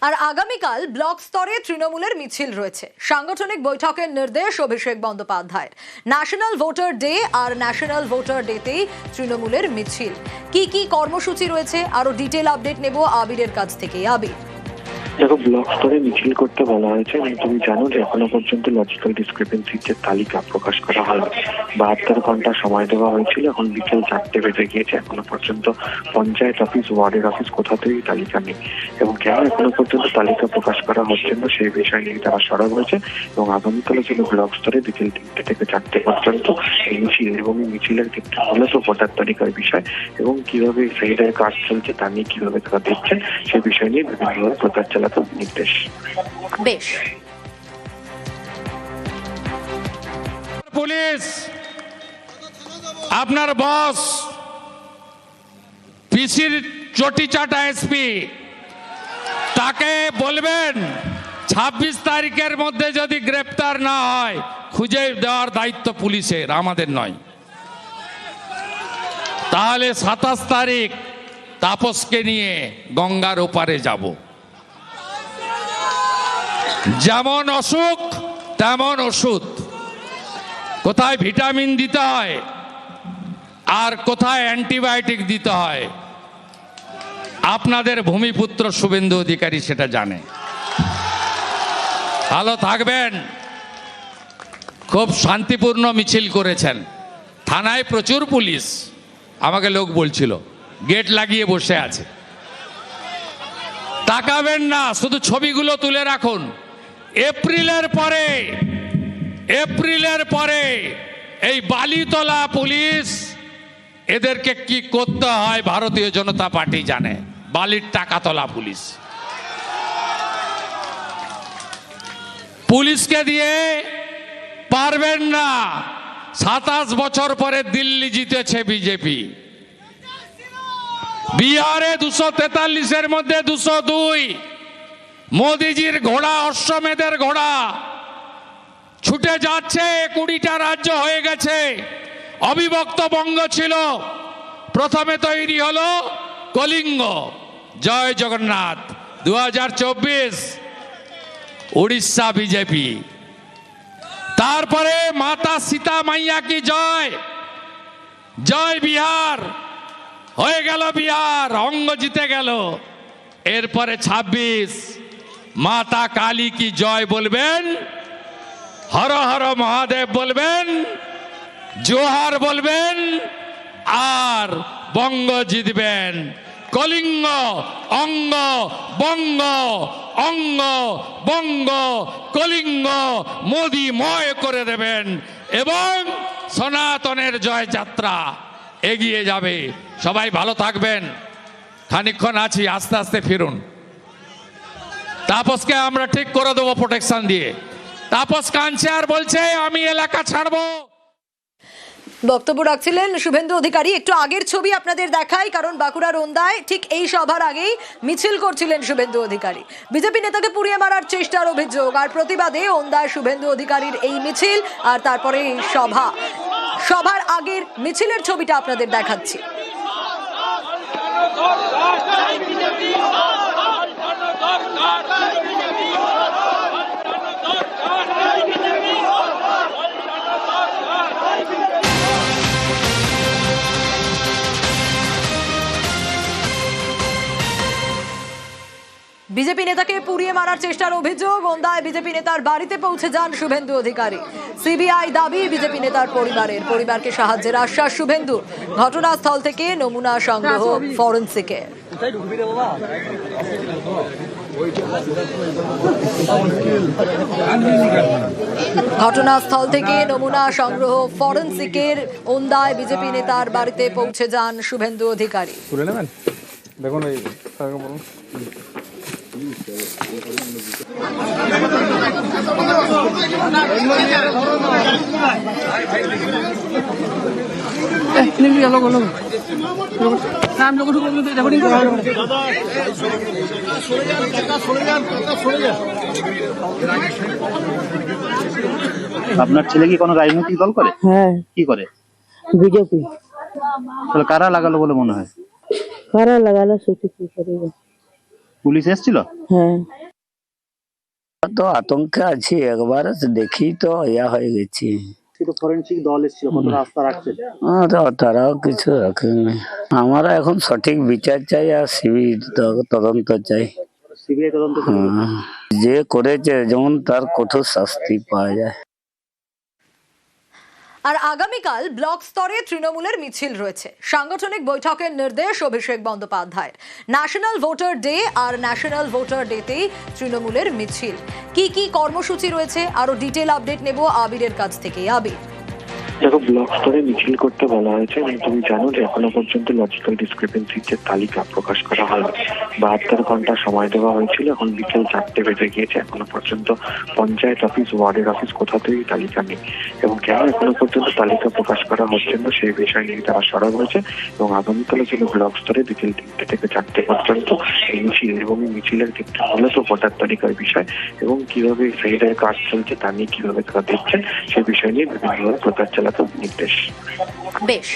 আর আগামীকাল ব্লক স্তরে তৃণমূলের মিছিল রয়েছে। সাংগঠনিক বৈঠকের নির্দেশ অভিষেক বন্দ্যোপাধ্যায়ের। ন্যাশনাল ভোটার ডে আর ন্যাশনাল ভোটার ডেতেই তৃণমূলের মিছিল। কি কর্মসূচি রয়েছে আরো ডিটেল আপডেট নেব আবিরের কাছ থেকে। আবির, দেখো, ব্লক স্তরে মিছিল করতে বলা হয়েছে এবং তুমি জানো যে এখনো পর্যন্ত লজিক্যাল ডিসক্রিপেন্সির যে তালিকা প্রকাশ করা হয়নি। 72 ঘন্টা সময় দেওয়া হয়েছিল, এখন বিকেল 4টে বেজে গিয়েছে, এখনো পর্যন্ত পঞ্চায়েত অফিস, ওয়ার্ডের অফিস কোথাতেই তালিকা নেই। এবং কেন এখনো পর্যন্ত তালিকা প্রকাশ করা হচ্ছে না সেই বিষয় নিয়ে তারা সরব হয়েছে। এবং আগামীকালের জন্য ব্লক স্তরে বিকেল 3টে থেকে 4টে পর্যন্ত এই মিছিল, এবং এই মিছিলের ক্ষেত্রে মূলত ভোটার তালিকার বিষয় এবং কিভাবে সেইটার কাজ চলছে তা নিয়ে কিভাবে তারা দেখছে সেই বিষয় নিয়ে বিভিন্নভাবে প্রচার চালাতে নির্দেশ। বেশ, পুলিশ আপনার বস পিসির চটি চাটা এসপি তাকে বলবেন 26 তারিখের মধ্যে যদি গ্রেপ্তার না হয় খুঁজে দেওয়ার দায়িত্ব পুলিশের, আমাদের নয়। তাহলে 27 তারিখ তাপসকে নিয়ে গঙ্গার ওপারে যাব। যেমন অসুখ তেমন ওষুধ, কোথায় ভিটামিন দিতে হয় আর কোথায় অ্যান্টিবায়োটিক দিতে হয় আপনাদের ভূমিপুত্র শুভেন্দু অধিকারী সেটা জানে। ভালো থাকবেন। খুব শান্তিপূর্ণ মিছিল করেছেন। থানায় প্রচুর পুলিশ, আমাকে লোক বলছিল গেট লাগিয়ে বসে আছে। তাকাবেন না, শুধু ছবিগুলো তুলে রাখুন। এপ্রিলের পরে এই বালিতলা পুলিশ, এদেরকে কি করতে হয় ভারতীয় জনতা পার্টি জানে। বালির টাকা তোলা পুলিশ, পুলিশকে দিয়ে পারবেন না। 27 বছর পরে দিল্লি জিতেছে বিজেপি। বিহারে 243-এর মধ্যে 202। মোদিজির ঘোড়া, অশ্বমেধের ঘোড়া ছুটে যাচ্ছে। 20টা রাজ্য হয়ে গেছে। অবিভক্ত বঙ্গ ছিল, প্রথমে তৈরি হলো কলিঙ্গ। জয় জগন্নাথ। 2024 উড়িষ্যা বিজেপি। তারপরে মাতা সীতা মাইয়া কি জয়, জয় বিহার হয়ে গেল। বিহার অঙ্গ জিতে গেল। এরপরে 26 মাতা কালী কি জয় বলবেন, হর হর মহাদেব বলবেন, জোহার বলবেন, আর বঙ্গ জিতবেন। কলিঙ্গ অঙ্গ বঙ্গ, অঙ্গ বঙ্গ কলিঙ্গ মোদি ময় করে দেবেন এবং সনাতনের জয়যাত্রা এগিয়ে যাবে। সবাই ভালো থাকবেন। খানিকক্ষণ আছি, আস্তে আস্তে ফিরুন। তাপসকে আমরা ঠিক করে দেবো প্রোটেকশন দিয়ে। তাপস কাঁদছে আর বলছে আমি এলাকা ছাড়বো। বক্তব্য রাখছিলেন শুভেন্দু অধিকারী। একটু আগের ছবি আপনাদের দেখাই, কারণ বাঁকুড়ার ওন্দায় ঠিক এই সভার আগেই মিছিল করছিলেন শুভেন্দু অধিকারী। বিজেপি নেতাকে পুড়িয়ে মারার চেষ্টার অভিযোগ আর প্রতিবাদে ওন্দায় শুভেন্দু অধিকারীর এই মিছিল, আর তারপরে এই সভার আগের মিছিলের ছবিটা আপনাদের দেখাচ্ছি। বিজেপি নেতাকে পুড়িয়ে মারার চেষ্টার অভিযোগ। ওন্দায় বিজেপি নেতার বাড়িতে পৌঁছে যান শুভেন্দু অধিকারী। সিবিআই দাবি বিজেপি নেতার পরিবারকে সাহায্যের আশ্বাস শুভেন্দুর। ঘটনাস্থল থেকে নমুনা সংগ্রহ ফরেনসিকে। ঘটনাস্থল থেকে নমুনা সংগ্রহ ফরেনসিকের। ওন্দায় বিজেপি নেতার বাড়িতে পৌঁছে যান শুভেন্দু অধিকারী। দেখুন আপনার ছেলে কি কোনো রাজনৈতিক দল করে? হ্যাঁ। কি করে? বিজেপি। তাহলে কারা লাগালো বলে মনে হয়? কারা লাগালো সেটা কি করে? পুলিশ এসেছিল? হ্যাঁ, তো আতঙ্কে আছি, একবারে দেখি তো ইয়া হয়ে গেছি। সেটা ফরেনসিক দল এসেছিল, কত রাস্তা রাখছে? তারাও কিছু রাখেনি। আমরা এখন সঠিক বিচার চাই আর সিবিআই তদন্ত চাই। সিবিআই তদন্ত করবে। হ্যাঁ, যে করেছে যেমন তার কঠোর শাস্তি পাওয়া যায়। আর আগামীকাল ব্লক স্তরে তৃণমূলের মিছিল রয়েছে। সাংগঠনিক বৈঠকের নির্দেশ অভিষেক বন্দ্যোপাধ্যায়ের। ন্যাশনাল ভোটার ডে আর ন্যাশনাল ভোটার ডেতেই তৃণমূলের মিছিল। কি কি কর্মসূচি রয়েছে আরো ডিটেল আপডেট নেব আবিরের কাছ থেকে। আবির, দেখো, ব্লক স্তরে মিছিল করতে বলা হয়েছে এবং তুমি জানো যে এখনো পর্যন্ত লজিক্যাল ডিসক্রিপেন্সির যে তালিকা প্রকাশ করা হয়নি। 72 ঘন্টা সময় দেওয়া হয়েছিল, এখন বিকেল 4টে বেজে গিয়েছে, এখনো পর্যন্ত পঞ্চায়েত অফিস, ওয়ার্ডের অফিস কোথাতেই তালিকা নেই। এবং কেন এখনো পর্যন্ত তালিকা প্রকাশ করা হচ্ছে না সেই বিষয় নিয়ে তারা সরব হয়েছে। এবং আগামীকালে ছিল ব্লক স্তরে বিকেল 3টে থেকে 4টে পর্যন্ত এই মিছিল, এবং এই মিছিলের ক্ষেত্রে মূলত ভোটার তালিকার বিষয় এবং কিভাবে সেইটার কাজ চলছে তা নিয়ে কিভাবে তারা দেখছেন সেই বিষয় নিয়ে বিভিন্নভাবে প্রচার চালাতে নির্দেশ। বেশ।